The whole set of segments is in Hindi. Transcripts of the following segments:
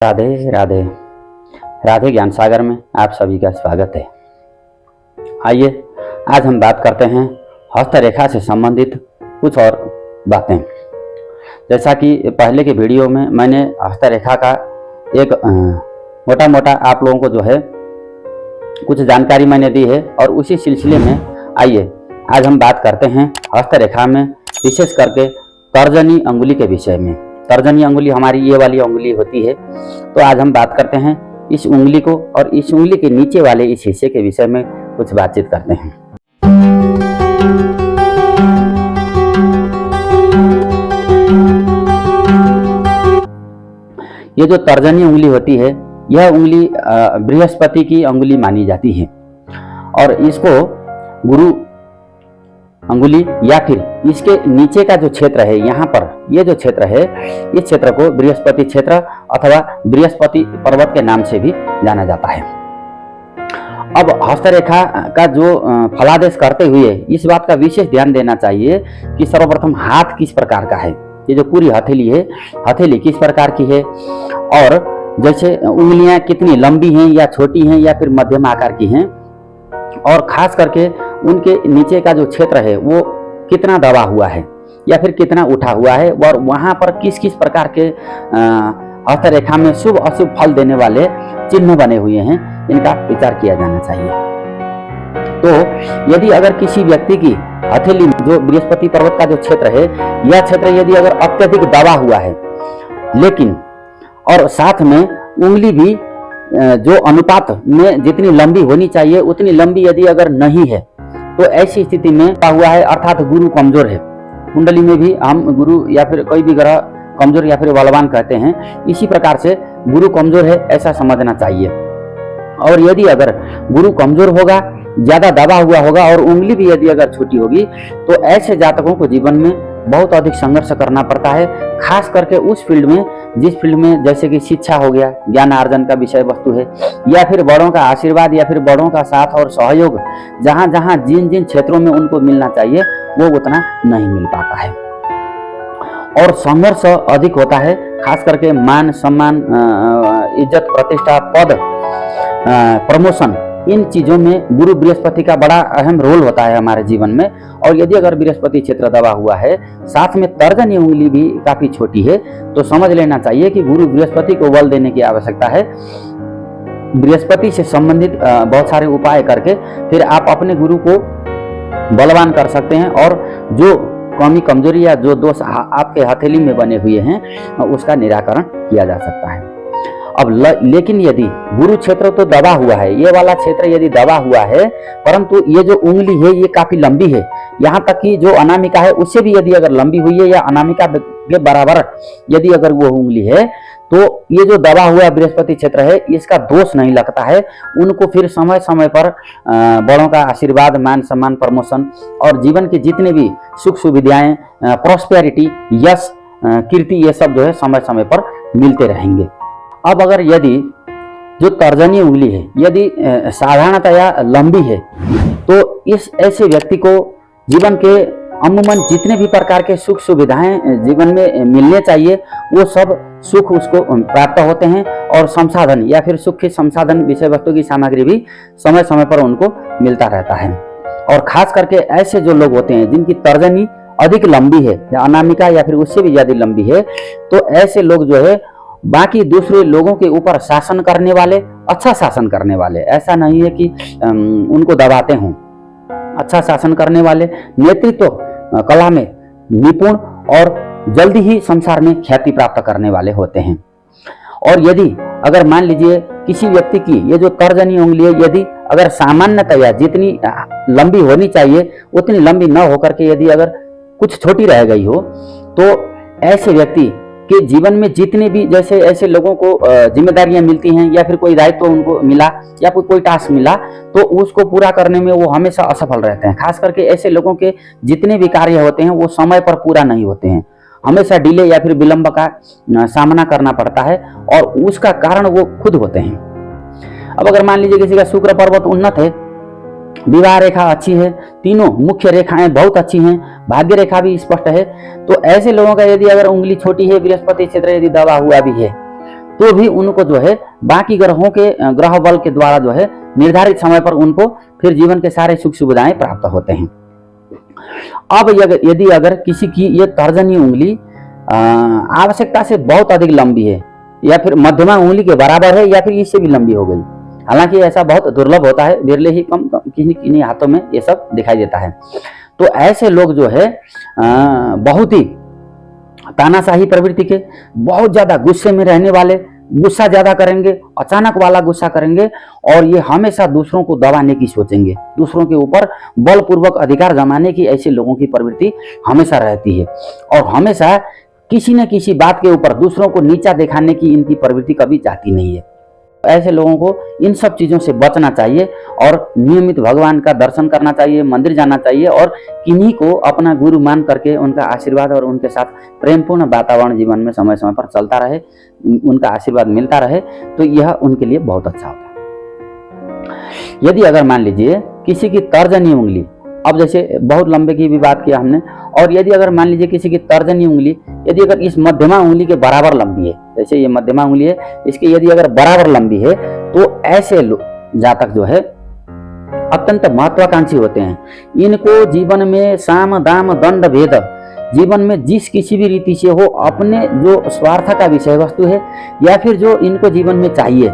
राधे राधे। राधे ज्ञान सागर में आप सभी का स्वागत है। आइए आज हम बात करते हैं हस्तरेखा से संबंधित कुछ और बातें। जैसा कि पहले के वीडियो में मैंने हस्तरेखा का एक मोटा मोटा आप लोगों को जो है कुछ जानकारी मैंने दी है, और उसी सिलसिले में आइए आज हम बात करते हैं हस्तरेखा में विशेष करके तर्जनी अंगुली के विषय में। तर्जनी अंगुली हमारी ये वाली अंगुली होती है, तो आज हम बात करते हैं इस उंगली को और इस उंगली के नीचे वाले इस हिस्से के विषय में कुछ बातचीत करते हैं। ये जो तर्जनी उंगली होती है, यह उंगली बृहस्पति की अंगुली मानी जाती है, और इसको गुरु अंगुली या फिर इसके नीचे का जो क्षेत्र है, यहाँ पर ये जो क्षेत्र है, इस क्षेत्र को बृहस्पति क्षेत्र अथवा बृहस्पति पर्वत के नाम से भी जाना जाता है। अब हस्तरेखा का जो फलादेश करते हुए इस बात का विशेष ध्यान देना चाहिए कि सर्वप्रथम हाथ किस प्रकार का है। ये जो पूरी हथेली है, हथेली किस प्रकार की है, और जैसे उंगलियां कितनी लंबी हैं या छोटी हैं या फिर मध्यम आकार की हैं, और खास करके उनके नीचे का जो क्षेत्र है वो कितना दबा हुआ है या फिर कितना उठा हुआ है, और वहाँ पर किस किस प्रकार के हस्तरेखा में शुभ अशुभ फल देने वाले चिन्ह बने हुए हैं, इनका विचार किया जाना चाहिए। तो यदि अगर किसी व्यक्ति की हथेली जो बृहस्पति पर्वत का जो क्षेत्र है, यह क्षेत्र यदि अगर अत्यधिक दबा हुआ है, लेकिन और साथ में उंगली भी जो अनुपात में जितनी लंबी होनी चाहिए उतनी लंबी यदि अगर नहीं है, तो ऐसी स्थिति में क्या हुआ है, अर्थात गुरु कमजोर है। कुंडली में भी हम गुरु या फिर कोई भी ग्रह कमजोर या फिर बलवान कहते हैं, इसी प्रकार से गुरु कमजोर है ऐसा समझना चाहिए। और यदि अगर गुरु कमजोर होगा, ज्यादा दबा हुआ होगा और उंगली भी यदि अगर छोटी होगी, तो ऐसे जातकों को जीवन में बहुत अधिक संघर्ष करना पड़ता है, खास करके उस फील्ड में जिस फील्ड में जैसे कि शिक्षा हो गया, ज्ञान आर्जन का विषय वस्तु है, या फिर बड़ों का आशीर्वाद या फिर बड़ों का साथ और सहयोग, जहां जहां जिन जिन क्षेत्रों में उनको मिलना चाहिए वो उतना नहीं मिल पाता है, और संघर्ष अधिक होता है। खास करके मान सम्मान, इज्जत प्रतिष्ठा, पद, प्रमोशन, इन चीजों में गुरु बृहस्पति का बड़ा अहम रोल होता है हमारे जीवन में। और यदि अगर बृहस्पति क्षेत्र दबा हुआ है, साथ में तर्जनी उंगली भी काफी छोटी है, तो समझ लेना चाहिए कि गुरु बृहस्पति को बल देने की आवश्यकता है। बृहस्पति से संबंधित बहुत सारे उपाय करके फिर आप अपने गुरु को बलवान कर सकते हैं, और जो कमी कमजोरी या जो दोष आपके हथेली में बने हुए हैं उसका निराकरण किया जा सकता है। अब लेकिन यदि गुरु क्षेत्र तो दबा हुआ है, ये वाला क्षेत्र यदि दबा हुआ है, परंतु ये जो उंगली है ये काफी लंबी है, यहाँ तक कि जो अनामिका है उससे भी यदि अगर लंबी हुई है या अनामिका के बराबर यदि अगर वो उंगली है, तो ये जो दबा हुआ बृहस्पति क्षेत्र है इसका दोष नहीं लगता है। उनको फिर समय समय पर बड़ों का आशीर्वाद, मान सम्मान, प्रमोशन और जीवन के जितने भी सुख सुविधाएं, प्रॉस्पेरिटी, यश, कीर्ति, ये सब जो है समय समय पर मिलते रहेंगे। अब अगर यदि जो तर्जनी उंगली है यदि साधारणतया लंबी है, तो इस ऐसे व्यक्ति को जीवन के अमूमन जितने भी प्रकार के सुख सुविधाएं जीवन में मिलने चाहिए वो सब सुख उसको प्राप्त होते हैं, और संसाधन या फिर सुख के संसाधन, विषय वस्तु की सामग्री भी समय समय पर उनको मिलता रहता है। और खास करके ऐसे जो लोग होते हैं जिनकी तर्जनी अधिक लंबी है या अनामिका या फिर उससे भी ज्यादा लंबी है, तो ऐसे लोग जो है बाकी दूसरे लोगों के ऊपर शासन करने वाले, अच्छा शासन करने वाले, ऐसा नहीं है कि उनको दबाते हों, अच्छा शासन करने वाले, नेतृत्व कला में निपुण और जल्दी ही संसार में ख्याति प्राप्त करने वाले होते हैं। और यदि अगर मान लीजिए किसी व्यक्ति की ये जो तर्जनी उंगली है यदि अगर सामान्यतया जितनी लंबी होनी चाहिए उतनी लंबी न होकर के यदि अगर कुछ छोटी रह गई हो, तो ऐसे व्यक्ति कि जीवन में जितने भी जैसे ऐसे लोगों को जिम्मेदारियां मिलती हैं या फिर कोई दायित्व उनको मिला या फिर कोई टास्क मिला, तो उसको पूरा करने में वो हमेशा असफल रहते हैं। खास करके ऐसे लोगों के जितने भी कार्य होते हैं वो समय पर पूरा नहीं होते हैं, हमेशा डिले या फिर विलंब का सामना करना पड़ता है, और उसका कारण वो खुद होते हैं। अब अगर मान लीजिए किसी का शुक्र पर्वत उन्नत है, विवाह रेखा अच्छी है, तीनों मुख्य रेखाएं बहुत अच्छी हैं, भाग्य रेखा भी स्पष्ट है, तो ऐसे लोगों का यदि अगर उंगली छोटी है, बृहस्पति क्षेत्र यदि दबा हुआ भी है, तो भी उनको जो है बाकी ग्रहों के ग्रह बल के द्वारा जो है निर्धारित समय पर उनको फिर जीवन के सारे सुख सुविधाएं प्राप्त होते हैं। अब यदि अगर किसी की ये तर्जनी उंगली आवश्यकता से बहुत अधिक लंबी है या फिर मध्यमा उंगली के बराबर है या फिर इससे भी लंबी हो गई, हालांकि ऐसा बहुत दुर्लभ होता है, विरले ही कम किन्हीं हाथों में ये सब दिखाई देता है। तो ऐसे लोग जो है बहुत ही तानाशाही प्रवृत्ति के, बहुत ज्यादा गुस्से में रहने वाले, गुस्सा ज्यादा करेंगे, अचानक वाला गुस्सा करेंगे और ये हमेशा दूसरों को दबाने की सोचेंगे, दूसरों के ऊपर बलपूर्वक अधिकार जमाने की ऐसे लोगों की प्रवृत्ति हमेशा रहती है। और हमेशा किसी न किसी बात के ऊपर दूसरों को नीचा दिखाने की इनकी प्रवृत्ति कभी चाहती नहीं है। ऐसे लोगों को इन सब चीजों से बचना चाहिए और नियमित भगवान का दर्शन करना चाहिए, मंदिर जाना चाहिए और किन्हीं को अपना गुरु मान करके उनका आशीर्वाद और उनके साथ प्रेमपूर्ण वातावरण जीवन में समय समय पर चलता रहे, उनका आशीर्वाद मिलता रहे, तो यह उनके लिए बहुत अच्छा होता है। यदि अगर मान लीजिए किसी की तर्जनी उंगली, अब जैसे बहुत लंबे की भी बात किया हमने, और यदि अगर मान लीजिए किसी की तर्जनी उंगली यदि अगर इस मध्यमा उंगली के बराबर लंबी है, जैसे ये मध्यमा उंगली है, इसकी यदि अगर बराबर लंबी है, तो ऐसे जातक जो है अत्यंत महत्वाकांक्षी होते हैं। इनको जीवन में साम दाम दंड भेद, जीवन में जिस किसी भी रीति से हो, अपने जो स्वार्थ का विषय वस्तु है या फिर जो इनको जीवन में चाहिए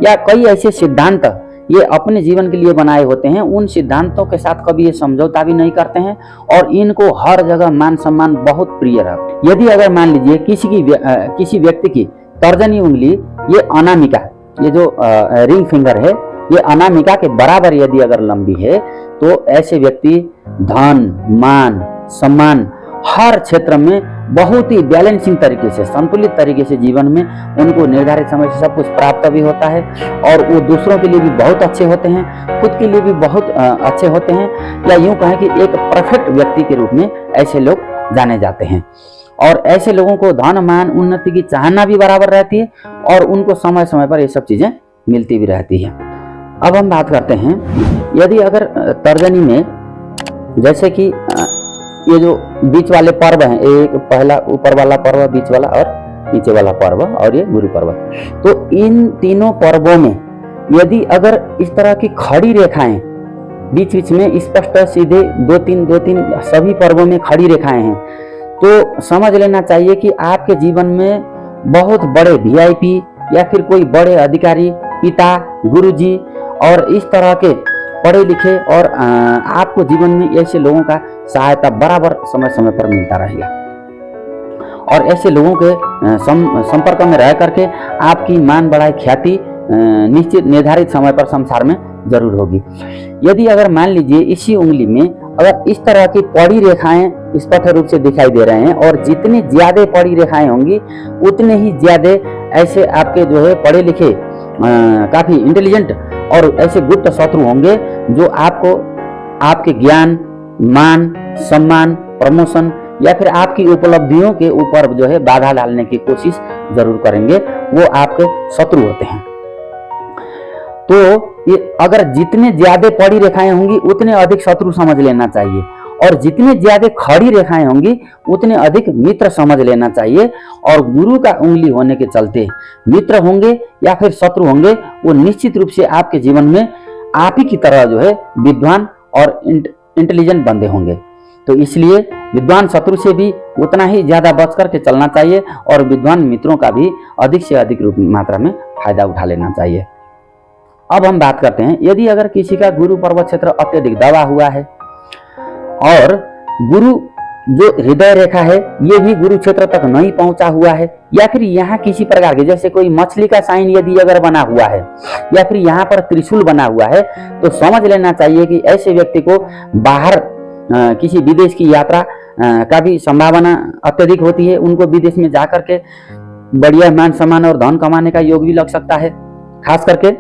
या कई ऐसे सिद्धांत ये अपने जीवन के लिए बनाए होते हैं, उन सिद्धांतों के साथ कभी ये समझौता भी नहीं करते हैं और इनको हर जगह मान सम्मान बहुत प्रिय रहा। यदि अगर मान लीजिए किसी व्यक्ति की तर्जनी उंगली ये अनामिका, ये जो रिंग फिंगर है, ये अनामिका के बराबर यदि अगर लंबी है, तो ऐसे व्यक्ति धन मान सम्मान हर क्षेत्र में बहुत ही बैलेंसिंग तरीके से, संतुलित तरीके से जीवन में उनको निर्धारित समय से सब कुछ प्राप्त भी होता है और वो दूसरों के लिए भी बहुत अच्छे होते हैं, खुद के लिए भी बहुत अच्छे होते हैं, या यूं कहें कि एक परफेक्ट व्यक्ति के रूप में ऐसे लोग जाने जाते हैं। और ऐसे लोगों को धन मान उन्नति की चाहना भी बराबर रहती है और उनको समय समय पर ये सब चीजें मिलती भी रहती है। अब हम बात करते हैं, यदि अगर तर्जनी में जैसे कि ये जो बीच वाले पर्व हैं, एक पहला ऊपर वाला पर्व, बीच वाला और नीचे वाला पर्व और ये गुरु पर्व, तो इन तीनों पर्वों में यदि अगर इस तरह की खड़ी रेखाएं बीच बीच में स्पष्ट सीधे दो तीन सभी पर्वों में खड़ी रेखाएं हैं, तो समझ लेना चाहिए कि आपके जीवन में बहुत बड़े वीआईपी या फिर कोई बड़े अधिकारी, पिता, गुरुजी और इस तरह के पढ़े लिखे और आपको जीवन में ऐसे लोगों का सहायता बराबर समय समय पर मिलता रहेगा और ऐसे लोगों के संपर्क में रह करके आपकी मान बढ़ाई ख्याति निश्चित निर्धारित समय पर संसार में जरूर होगी। यदि अगर मान लीजिए इसी उंगली में अगर इस तरह की पड़ी रेखाएं स्पष्ट रूप से दिखाई दे रहे हैं और जितनी ज्यादा पड़ी रेखाएं होंगी उतने ही ज्यादा ऐसे आपके जो है पढ़े लिखे काफी इंटेलिजेंट और ऐसे गुप्त शत्रु होंगे जो आपको आपके ज्ञान, मान, सम्मान, प्रमोशन या फिर आपकी उपलब्धियों के ऊपर जो है बाधा डालने की कोशिश जरूर करेंगे, वो आपके शत्रु होते हैं। तो ये अगर जितने ज्यादा पड़ी रेखाएं होंगी उतने अधिक शत्रु समझ लेना चाहिए और जितने ज्यादा खड़ी रेखाएं होंगी उतने अधिक मित्र समझ लेना चाहिए। और गुरु का उंगली होने के चलते मित्र होंगे या फिर शत्रु होंगे, वो निश्चित रूप से आपके जीवन में आप ही की तरह जो है विद्वान और इंटेलिजेंट बंदे होंगे। तो इसलिए विद्वान शत्रु से भी उतना ही ज्यादा बच करके चलना चाहिए और विद्वान मित्रों का भी अधिक से अधिक मात्रा में फायदा उठा लेना चाहिए। अब हम बात करते हैं, यदि अगर किसी का गुरु पर्वत क्षेत्र अत्यधिक दबा हुआ है और गुरु जो हृदय रेखा है ये भी गुरु क्षेत्र तक नहीं पहुंचा हुआ है, या फिर यहाँ किसी प्रकार के जैसे कोई मछली का साइन यदि अगर बना हुआ है या फिर यहाँ पर त्रिशूल बना हुआ है, तो समझ लेना चाहिए कि ऐसे व्यक्ति को बाहर किसी विदेश की यात्रा का भी संभावना अत्यधिक होती है। उनको विदेश में जाकर के बढ़िया मान सम्मान और धन कमाने का योग भी लग सकता है, खास करके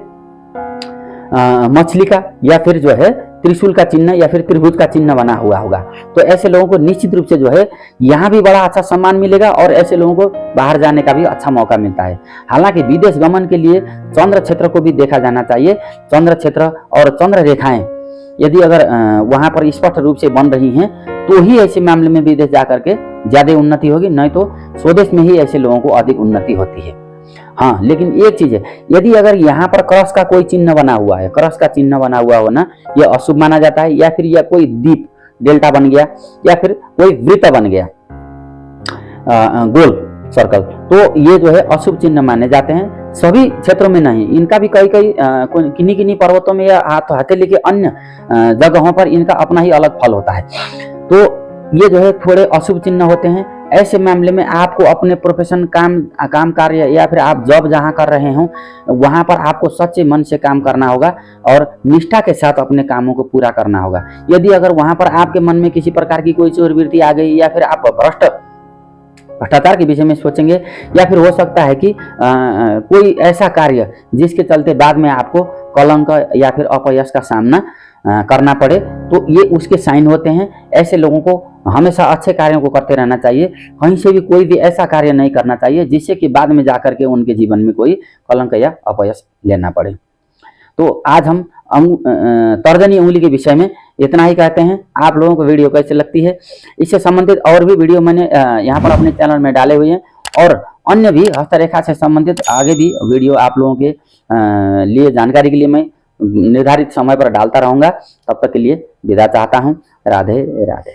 मछली का या फिर जो है त्रिशूल का चिन्ह या फिर त्रिभुज का चिन्ह बना हुआ होगा। तो ऐसे लोगों को निश्चित रूप से जो है यहाँ भी बड़ा अच्छा सम्मान मिलेगा और ऐसे लोगों को बाहर जाने का भी अच्छा मौका मिलता है। हालांकि विदेश गमन के लिए चंद्र क्षेत्र को भी देखा जाना चाहिए। चंद्र क्षेत्र और चंद्र रेखाएं यदि अगर वहां पर स्पष्ट रूप से बन रही हैं तो ही ऐसे मामले में विदेश जाकर के ज्यादा उन्नति होगी, नहीं तो स्वदेश में ही ऐसे लोगों को अधिक उन्नति होती है। हाँ, लेकिन एक चीज है, यदि अगर यहाँ पर क्रॉस का कोई चिन्ह बना हुआ है, क्रॉस का चिन्ह बना हुआ हो ना, यह अशुभ माना जाता है। या फिर यह कोई दीप डेल्टा बन गया, या फिर कोई वृत्त बन गया, गोल सर्कल, तो ये जो है अशुभ चिन्ह माने जाते हैं। सभी क्षेत्रों में नहीं, इनका भी कई कई किन्हीं किन्हीं पर्वतों में या हथेली के अन्य जगहों पर इनका अपना ही अलग फल होता है। तो ये जो है थोड़े अशुभ चिन्ह होते हैं। ऐसे मामले में आपको अपने प्रोफेशन, काम कार्य या फिर आप जॉब जहाँ कर रहे हो वहाँ पर आपको सच्चे मन से काम करना होगा और निष्ठा के साथ अपने कामों को पूरा करना होगा। यदि अगर वहाँ पर आपके मन में किसी प्रकार की कोई चोरवृत्ति आ गई, या फिर आप भ्रष्टाचार के विषय में सोचेंगे, या फिर हो सकता है कि कोई ऐसा कार्य जिसके चलते बाद में आपको कलंक या फिर अपयश का सामना करना पड़े, तो ये उसके साइन होते हैं। ऐसे लोगों को हमेशा अच्छे कार्यों को करते रहना चाहिए, कहीं से भी कोई भी ऐसा कार्य नहीं करना चाहिए जिससे कि बाद में जाकर के उनके जीवन में कोई कलंक या अपयश लेना पड़े। तो आज हम तर्जनी उंगली के विषय में इतना ही कहते हैं। आप लोगों को वीडियो कैसे लगती है, इससे संबंधित और भी वीडियो मैंने यहाँ पर अपने चैनल में डाले हुए हैं, और अन्य भी हस्तरेखा से संबंधित आगे भी वीडियो आप लोगों के लिए जानकारी के लिए मैं निर्धारित समय पर डालता रहूँगा। तब तक के लिए विदा चाहता हूँ। राधे राधे।